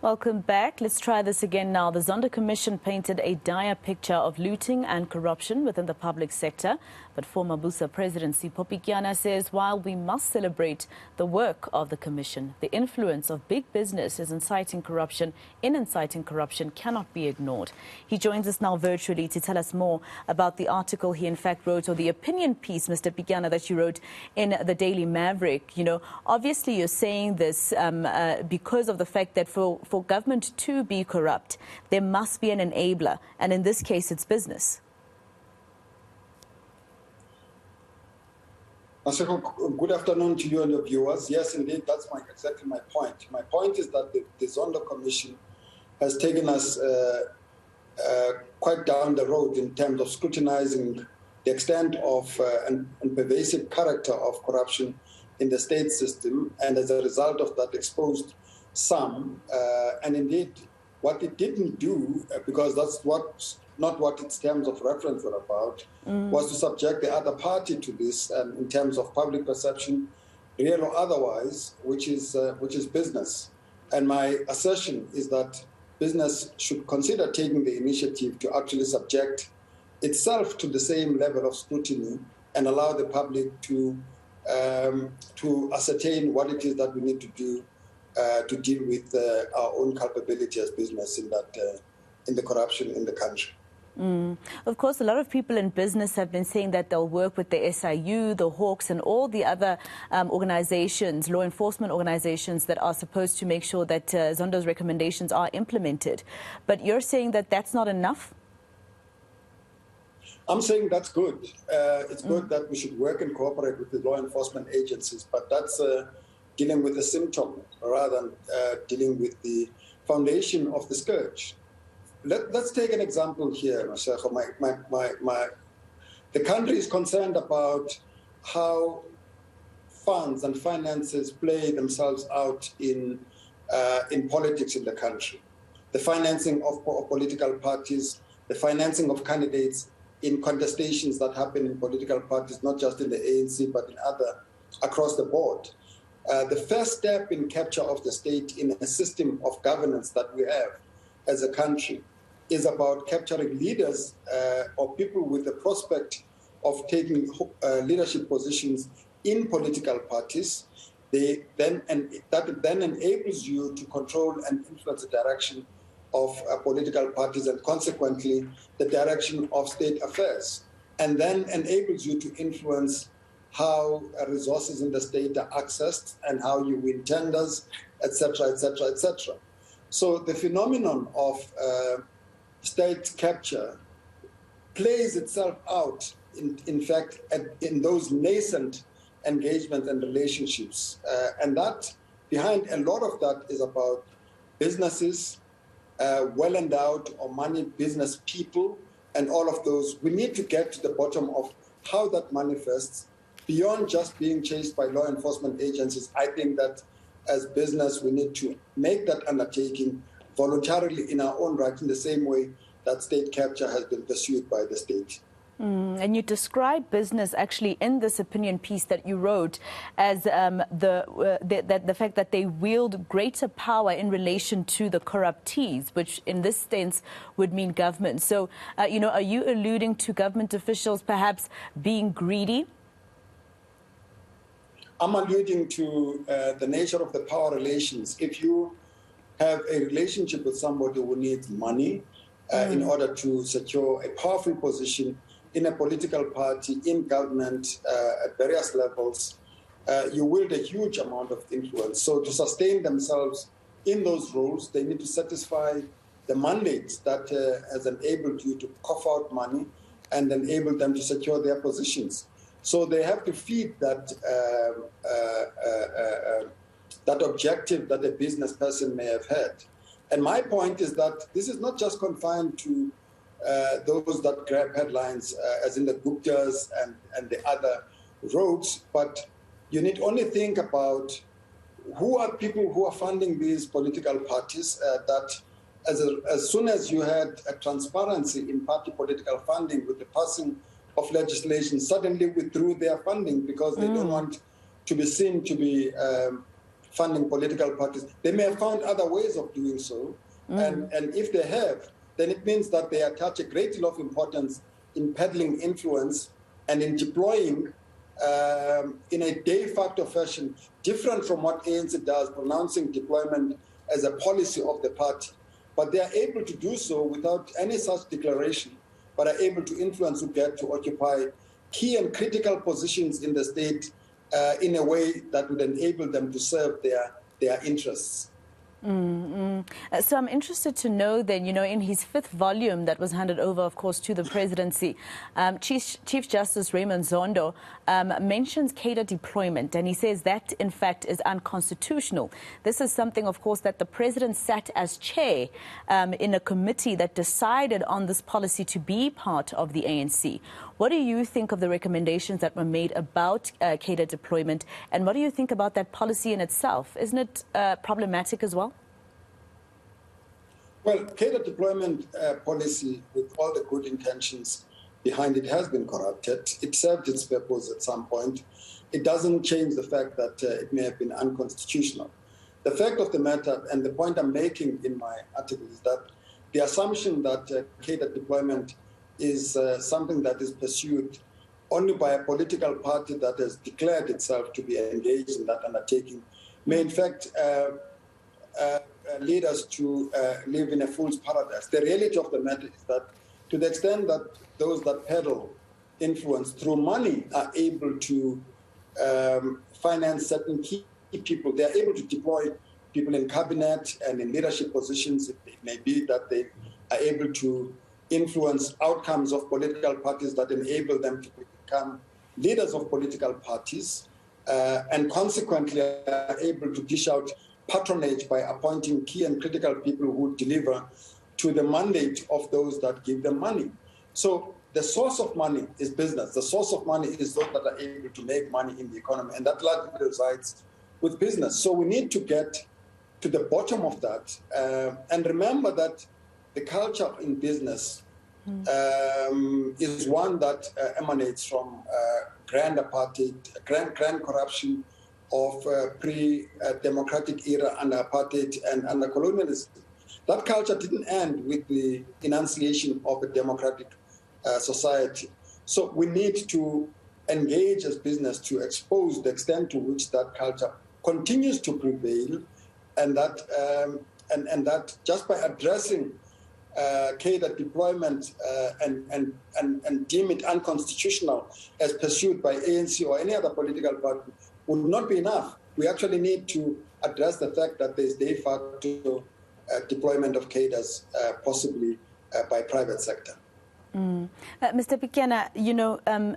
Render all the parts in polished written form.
Welcome back. Let's try this again now. The Zondo Commission painted a dire picture of looting and corruption within the public sector. But former Busa President Sipho Pityana says while we must celebrate the work of the Commission, the influence of big business in inciting corruption cannot be ignored. He joins us now virtually to tell us more about the article he in fact wrote, or the opinion piece, Mr. Pityana, that you wrote in the Daily Maverick. You know, obviously you're saying this because of the fact that for government to be corrupt, there must be an enabler, and in this case, it's business. Good afternoon to you and your viewers. Yes, indeed, that's exactly my point. My point is that the Zondo Commission has taken us quite down the road in terms of scrutinizing the extent of and pervasive character of corruption in the state system, and as a result of that, exposed some, and indeed what it didn't do, because that's not what its terms of reference were about, was to subject the other party to this in terms of public perception, real or otherwise, which is business. And my assertion is that business should consider taking the initiative to actually subject itself to the same level of scrutiny and allow the public to ascertain what it is that we need to do to deal with our own culpability as business in the corruption in the country. Of course, a lot of people in business have been saying that they'll work with the SIU, the Hawks, and all the other organizations, law enforcement organizations that are supposed to make sure that Zondo's recommendations are implemented. But you're saying that that's not enough? I'm saying that's good. It's good that we should work and cooperate with the law enforcement agencies, but that's dealing with the symptom rather than dealing with the foundation of the scourge. Let's take an example here, Mashekho. The country is concerned about how funds and finances play themselves out in politics in the country. The financing of political parties, the financing of candidates in contestations that happen in political parties, not just in the ANC, but in other, across the board. The first step in capture of the state in a system of governance that we have as a country is about capturing leaders or people with the prospect of taking leadership positions in political parties. That then enables you to control and influence the direction of political parties and consequently the direction of state affairs, and then enables you to influence how resources in the state are accessed and how you win tenders, etc., etc., etc. So the phenomenon of state capture plays itself out, in fact, in those nascent engagements and relationships. And that, behind a lot of that is about businesses, well-endowed or money business people, and all of those. We need to get to the bottom of how that manifests beyond just being chased by law enforcement agencies. I think that as business, we need to make that undertaking voluntarily in our own right, in the same way that state capture has been pursued by the state. And you describe business actually in this opinion piece that you wrote as the fact that they wield greater power in relation to the corruptees, which in this sense would mean government. So, are you alluding to government officials perhaps being greedy? I'm alluding to the nature of the power relations. If you have a relationship with somebody who needs money in order to secure a powerful position in a political party, in government, at various levels, you wield a huge amount of influence. So to sustain themselves in those roles, they need to satisfy the mandates that has enabled you to cough out money and enable them to secure their positions. So they have to feed that that objective that a business person may have had. And my point is that this is not just confined to those that grab headlines, as in the Guptas and the other rogues, but you need only think about who are people who are funding these political parties, that as soon as you had a transparency in party political funding with the passing of legislation, suddenly withdrew their funding because they don't want to be seen to be funding political parties. They may have found other ways of doing so. And if they have, then it means that they attach a great deal of importance in peddling influence and in deploying in a de facto fashion, different from what ANC does, pronouncing deployment as a policy of the party. But they are able to do so without any such declaration, but are able to influence who get to occupy key and critical positions in the state in a way that would enable them to serve their interests. So I'm interested to know then, in his 5th volume that was handed over, of course, to the presidency, Chief Justice Raymond Zondo mentions cadre deployment, and he says that, in fact, is unconstitutional. This is something, of course, that the president sat as chair in a committee that decided on this policy to be part of the ANC. What do you think of the recommendations that were made about cadre deployment, and what do you think about that policy in itself? Isn't it problematic as well? Well, cadre deployment policy, with all the good intentions behind it, has been corrupted. It served its purpose at some point. It doesn't change the fact that it may have been unconstitutional. The fact of the matter, and the point I'm making in my article, is that the assumption that cadre deployment is something that is pursued only by a political party that has declared itself to be engaged in that undertaking may in fact lead us to live in a fool's paradise. The reality of the matter is that to the extent that those that peddle influence through money are able to finance certain key people, they are able to deploy people in cabinet and in leadership positions. It may be that they are able to influence outcomes of political parties that enable them to become leaders of political parties, and consequently are able to dish out patronage by appointing key and critical people who deliver to the mandate of those that give them money. So the source of money is business. The source of money is those that are able to make money in the economy, and that largely resides with business. So we need to get to the bottom of that, and remember that the culture in business is one that emanates from grand apartheid, grand corruption of pre-democratic era under apartheid and under colonialism. That culture didn't end with the enunciation of a democratic society. So we need to engage as business to expose the extent to which that culture continues to prevail, and that just by addressing cadre deployment and deem it unconstitutional as pursued by ANC or any other political party would not be enough. We actually need to address the fact that there is de facto deployment of cadres, possibly by private sector. Mr. Pityana,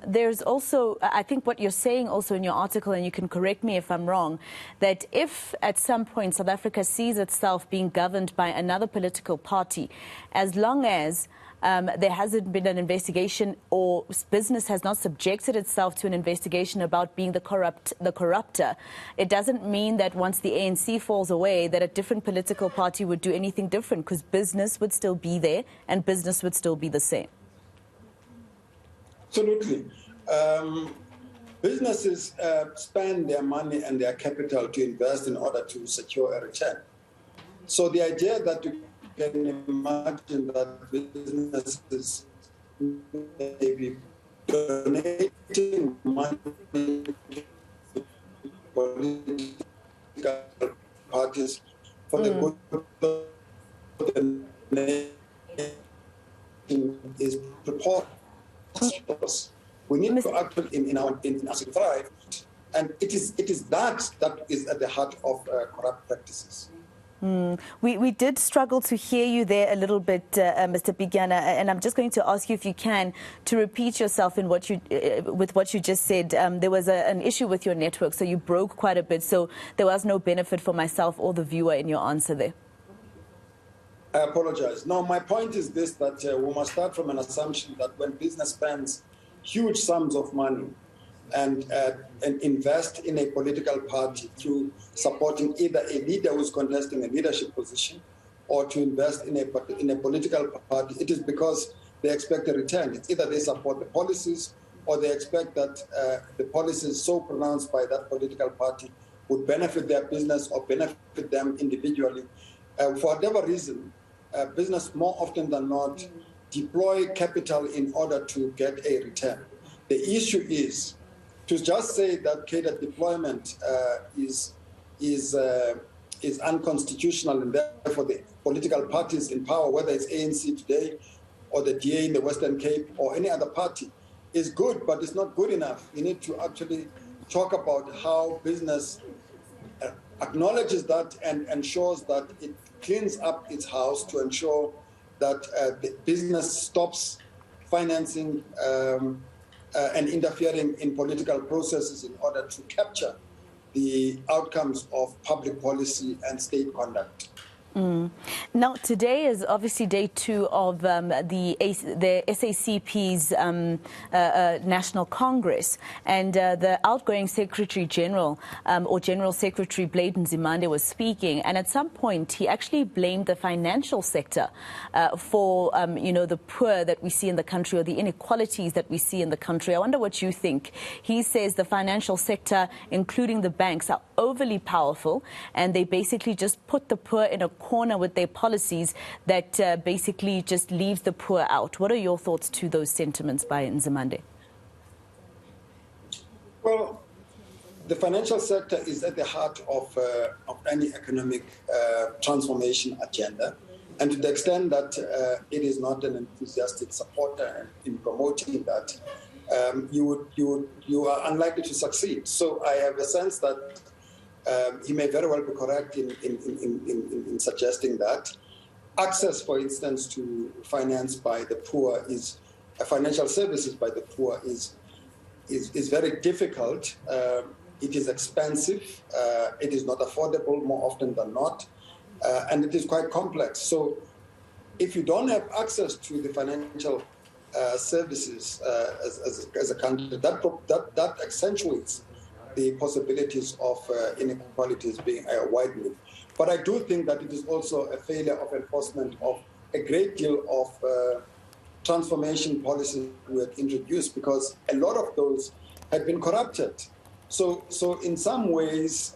there's also, I think what you're saying also in your article, and you can correct me if I'm wrong, that if at some point South Africa sees itself being governed by another political party, as long as there hasn't been an investigation or business has not subjected itself to an investigation about being the corrupter, it doesn't mean that once the ANC falls away that a different political party would do anything different, because business would still be there and business would still be the same. Absolutely. Businesses spend their money and their capital to invest in order to secure a return. So the idea that you can imagine that businesses may be donating money to political parties for the good of the nation is preposterous. We need to act in our thrive, and it is that is at the heart of corrupt practices. We did struggle to hear you there a little bit, Mr. Pityana, and I'm just going to ask you if you can to repeat yourself in with what you just said. There was an issue with your network, so you broke quite a bit, so there was no benefit for myself or the viewer in your answer there. I apologize. No, my point is this, that we must start from an assumption that when business spends huge sums of money and invest in a political party through supporting either a leader who's contesting a leadership position or to invest in a political party, it is because they expect a return. It's either they support the policies or they expect that the policies so pronounced by that political party would benefit their business or benefit them individually. For whatever reason, business more often than not deploy capital in order to get a return. The issue is to just say that cadre deployment is unconstitutional, and therefore the political parties in power, whether it's ANC today or the DA in the Western Cape or any other party, is good, but it's not good enough. We need to actually talk about how business acknowledges that and ensures that it cleans up its house to ensure that the business stops financing and interfering in political processes in order to capture the outcomes of public policy and state conduct. Now, today is obviously day 2 of the SACP's National Congress, and the outgoing Secretary General or General Secretary Bladen Zimande was speaking, and at some point he actually blamed the financial sector for the poor that we see in the country, or the inequalities that we see in the country. I wonder what you think. He says the financial sector, including the banks, are overly powerful, and they basically just put the poor in a corner with their policies that basically just leaves the poor out. What are your thoughts to those sentiments by Nzimande? Well, the financial sector is at the heart of any economic transformation agenda, and to the extent that it is not an enthusiastic supporter in promoting that, you are unlikely to succeed. So I have a sense that he may very well be correct in suggesting that access, for instance, to finance by the poor financial services by the poor is very difficult. It is expensive. It is not affordable more often than not, and it is quite complex. So, if you don't have access to the financial services as a country, that accentuates the possibilities of inequalities being widening. But I do think that it is also a failure of enforcement of a great deal of transformation policies we had introduced, because a lot of those had been corrupted. So in some ways,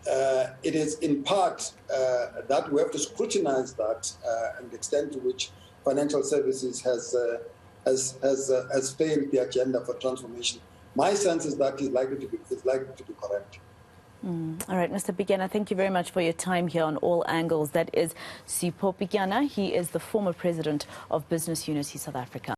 it is in part that we have to scrutinize that and the extent to which financial services has failed the agenda for transformation. My sense is that it's likely to be correct. All right, Mr. Pityana, thank you very much for your time here on All Angles. That is Sipho Pityana. He is the former president of Business Unity South Africa.